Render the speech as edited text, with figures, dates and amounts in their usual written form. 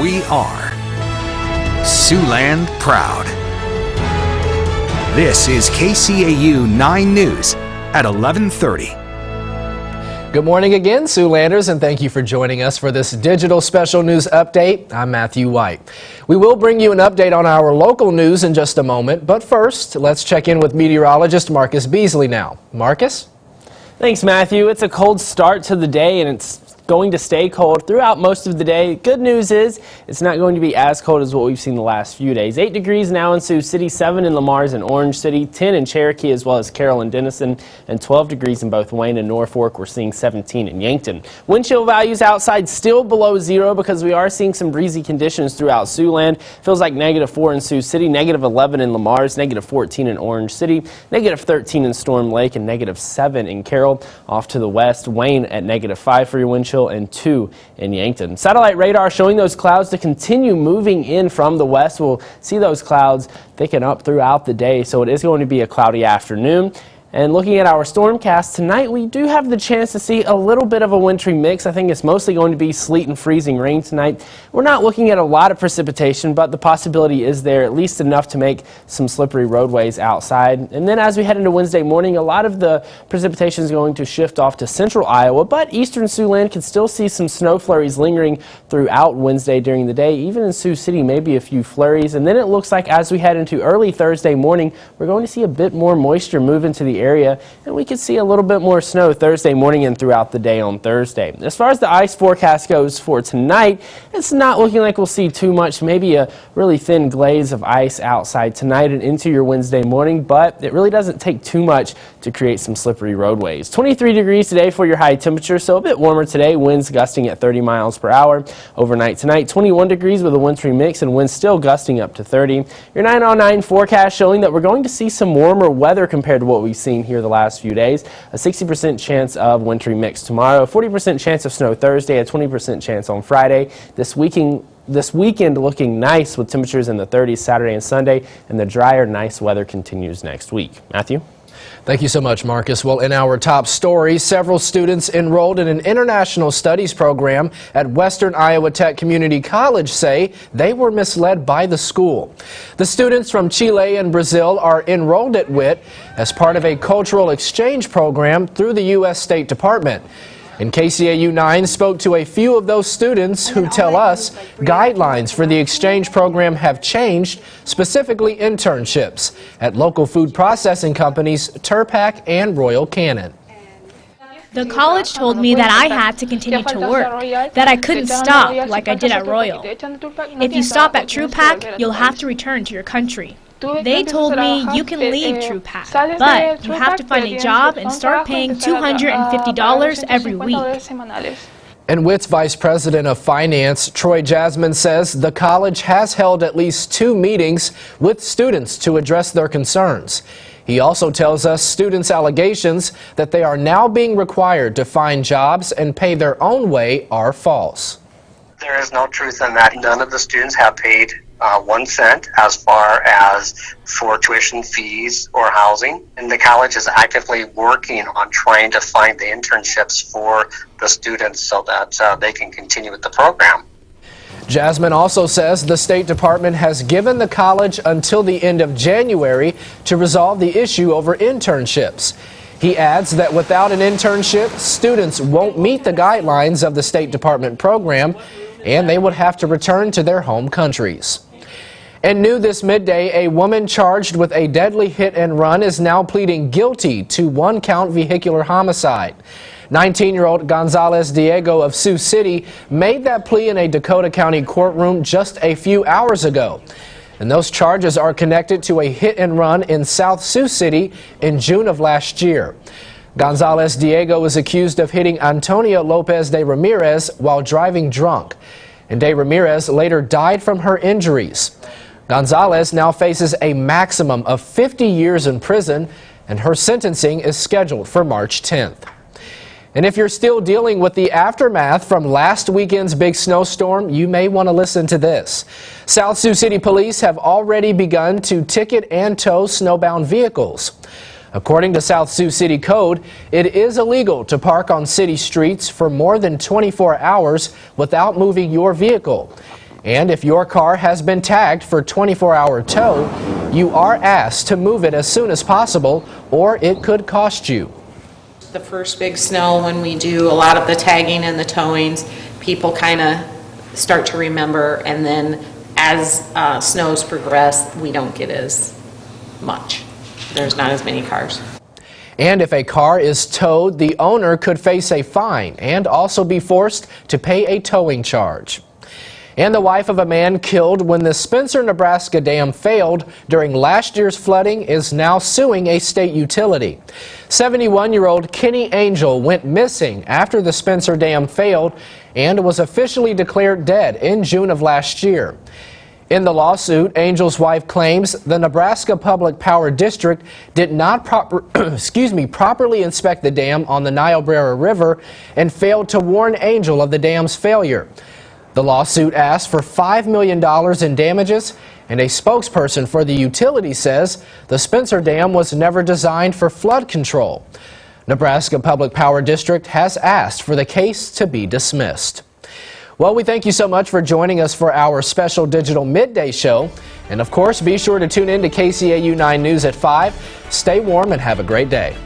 We are Siouxland proud. This is KCAU 9 News at 11:30. Good morning again, Siouxlanders, and thank you for joining us for this digital special news update. I'm Matthew White. We will bring you an update on our local news in just a moment, but first, let's check in with meteorologist Marcus Beasley now. Marcus? Thanks, Matthew. It's a cold start to the day, and it's going to stay cold throughout most of the day. Good news is it's not going to be as cold as what we've seen the last few days. 8 degrees now in Sioux City, 7 in Lamar's and Orange City, 10 in Cherokee as well as Carroll and Denison, and 12 degrees in both Wayne and Norfolk. We're seeing 17 in Yankton. Wind chill values outside still below zero because we are seeing some breezy conditions throughout Siouxland. Feels like -4 in Sioux City, -11 in Lamar's, -14 in Orange City, -13 in Storm Lake, and -7 in Carroll. Off to the west, Wayne at -5 for your wind chill and 2 in Yankton. Satellite radar showing those clouds to continue moving in from the west. We'll see those clouds thicken up throughout the day, so it is going to be a cloudy afternoon. And looking at our stormcast tonight, we do have the chance to see a little bit of a wintry mix. I think it's mostly going to be sleet and freezing rain tonight. We're not looking at a lot of precipitation, but the possibility is there, at least enough to make some slippery roadways outside. And then as we head into Wednesday morning, a lot of the precipitation is going to shift off to central Iowa, but eastern Siouxland can still see some snow flurries lingering throughout Wednesday during the day. Even in Sioux City, maybe a few flurries. And then it looks like as we head into early Thursday morning, we're going to see a bit more moisture move into the area, and we could see a little bit more snow Thursday morning and throughout the day on Thursday. As far as the ice forecast goes for tonight, it's not looking like we'll see too much, maybe a really thin glaze of ice outside tonight and into your Wednesday morning, but it really doesn't take too much to create some slippery roadways. 23 degrees today for your high temperature, so a bit warmer today, winds gusting at 30 miles per hour. Overnight tonight, 21 degrees with a wintry mix and winds still gusting up to 30. Your 9 on 9 forecast showing that we're going to see some warmer weather compared to what we've seen here the last few days. A 60% chance of wintry mix tomorrow, 40% chance of snow Thursday, a 20% chance on Friday. This weekend looking nice with temperatures in the 30s Saturday and Sunday, and the drier, nice weather continues next week. Matthew? Thank you so much, Marcus. Well, in our top story, several students enrolled in an international studies program at Western Iowa Tech Community College say they were misled by the school. The students from Chile and Brazil are enrolled at WIT as part of a cultural exchange program through the U.S. State Department. And KCAU 9 spoke to a few of those students who tell us guidelines for the exchange program have changed, specifically internships at local food processing companies Turpac and Royal Canin. The college told me that I had to continue to work, that I couldn't stop like I did at Royal. If you stop at Turpac, you'll have to return to your country. They told me you can leave Turpac, but you have to find a job and start paying $250 every week. And WIT's Vice President of Finance, Troy Jasmine, says the college has held at least 2 meetings with students to address their concerns. He also tells us students' allegations that they are now being required to find jobs and pay their own way are false. There is no truth in that. None of the students have paid 1 cent as far as for tuition fees or housing. And the college is actively working on trying to find the internships for the students so that they can continue with the program. Jasmine also says the State Department has given the college until the end of January to resolve the issue over internships. He adds that without an internship, students won't meet the guidelines of the State Department program, and they would have to return to their home countries. And new this midday, a woman charged with a deadly hit and run is now pleading guilty to 1-count vehicular homicide. 19-year-old Gonzalez Diego of Sioux City made that plea in a Dakota County courtroom just a few hours ago. And those charges are connected to a hit and run in South Sioux City in June of last year. Gonzalez Diego was accused of hitting Antonia Lopez de Ramirez while driving drunk. And de Ramirez later died from her injuries. Gonzalez now faces a maximum of 50 years in prison, and her sentencing is scheduled for March 10th. And if you're still dealing with the aftermath from last weekend's big snowstorm, you may want to listen to this. South Sioux City police have already begun to ticket and tow snowbound vehicles. According to South Sioux City Code, it is illegal to park on city streets for more than 24 hours without moving your vehicle. And if your car has been tagged for 24-hour tow, you are asked to move it as soon as possible, or it could cost you. The first big snow, when we do a lot of the tagging and the towings, people kind of start to remember, and then as snows progress, we don't get as much. There's not as many cars. And if a car is towed, the owner could face a fine and also be forced to pay a towing charge. And the wife of a man killed when the Spencer, Nebraska dam failed during last year's flooding is now suing a state utility. 71-year-old Kenny Angel went missing after the Spencer Dam failed and was officially declared dead in June of last year. In the lawsuit, Angel's wife claims the Nebraska Public Power District did not properly inspect the dam on the Niobrara River and failed to warn Angel of the dam's failure. The lawsuit asks for $5 million in damages, and a spokesperson for the utility says the Spencer Dam was never designed for flood control. Nebraska Public Power District has asked for the case to be dismissed. Well, we thank you so much for joining us for our special digital midday show. And of course, be sure to tune in to KCAU 9 News at 5. Stay warm and have a great day.